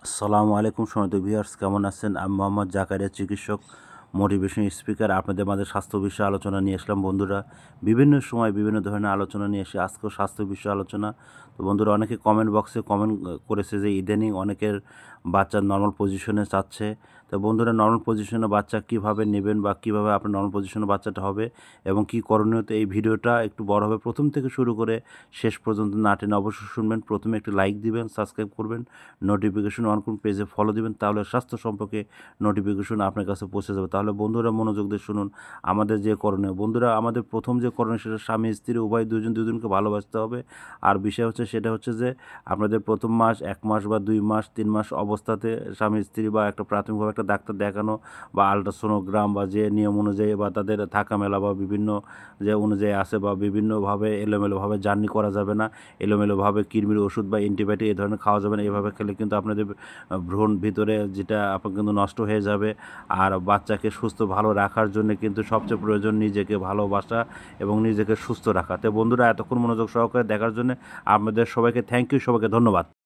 আসসালামু আলাইকুম সম্মানিত ভিউয়ার্স, কেমন আছেন? আমি মোহাম্মদ জাকারিয়া, চিকিৎসক, মোটিভেশন স্পিকার। আপনাদের মাঝে স্বাস্থ্য বিষয়ে আলোচনা নিয়ে আসলাম বন্ধুরা। বিভিন্ন সময় বিভিন্ন ধরনের আলোচনা নিয়ে এসে আজকেও স্বাস্থ্য বিষয়ে আলোচনা। তো বন্ধুরা, অনেকে কমেন্ট বক্সে কমেন্ট করেছে যে ইদানিং অনেকের বাচ্চা নর্মাল পজিশনে চাচ্ছে। তো বন্ধুরা, নর্মাল পজিশনে বাচ্চা কীভাবে নেবেন বা কীভাবে আপনার নর্মাল পজিশনে বাচ্চাটা হবে এবং কী করণীয়, তো এই ভিডিওটা একটু বড় হবে, প্রথম থেকে শুরু করে শেষ পর্যন্ত না টেনে অবশ্যই শুনবেন। প্রথমে একটি লাইক দিবেন, সাবস্ক্রাইব করবেন, নোটিফিকেশন অন করুন, পেজে ফলো দিবেন, তাহলে স্বাস্থ্য সম্পর্কে নোটিফিকেশন আপনার কাছে পৌঁছে যাবে। তাহলে বন্ধুরা মনোযোগ দিয়ে শুনুন আমাদের যে করণীয়। বন্ধুরা, আমাদের প্রথম যে করণীয় সেটা স্বামী স্ত্রী উভয় দুজনকে ভালোবাসতে হবে। আর বিষয় হচ্ছে সেটা হচ্ছে যে আপনাদের প্রথম মাস, 1 মাস বা 2 মাস 3 মাস অবস্থাতে স্বামী স্ত্রী বা একটা প্রাথমিকভাবে একটা ডাক্তার দেখানো বা আলট্রাসোনোগ্রাম বা যে নিয়ম অনুযায়ী বা তাদের থাকা মেলা বা বিভিন্ন যে অনুযায়ী আছে বা বিভিন্নভাবে এলোমেলোভাবে জার্নি করা যাবে না। এলোমেলোভাবে কৃমির ওষুধ বা অ্যান্টিবায়োটিক এই ধরনের খাওয়া যাবে না। এভাবে খেলে কিন্তু আপনাদের ভ্রূণ ভিতরে যেটা আপনার কিন্তু নষ্ট হয়ে যাবে। আর বাচ্চাকে সুস্থ ভালো রাখার জন্য কিন্তু সবচেয়ে প্রয়োজন নিজেকে ভালোবাসা এবং নিজেকে সুস্থ রাখা। তো বন্ধুরা, এতক্ষণ মনোযোগ সহকারে দেখার জন্য আপনাদের সবাইকে থ্যাংক ইউ, সবাইকে ধন্যবাদ।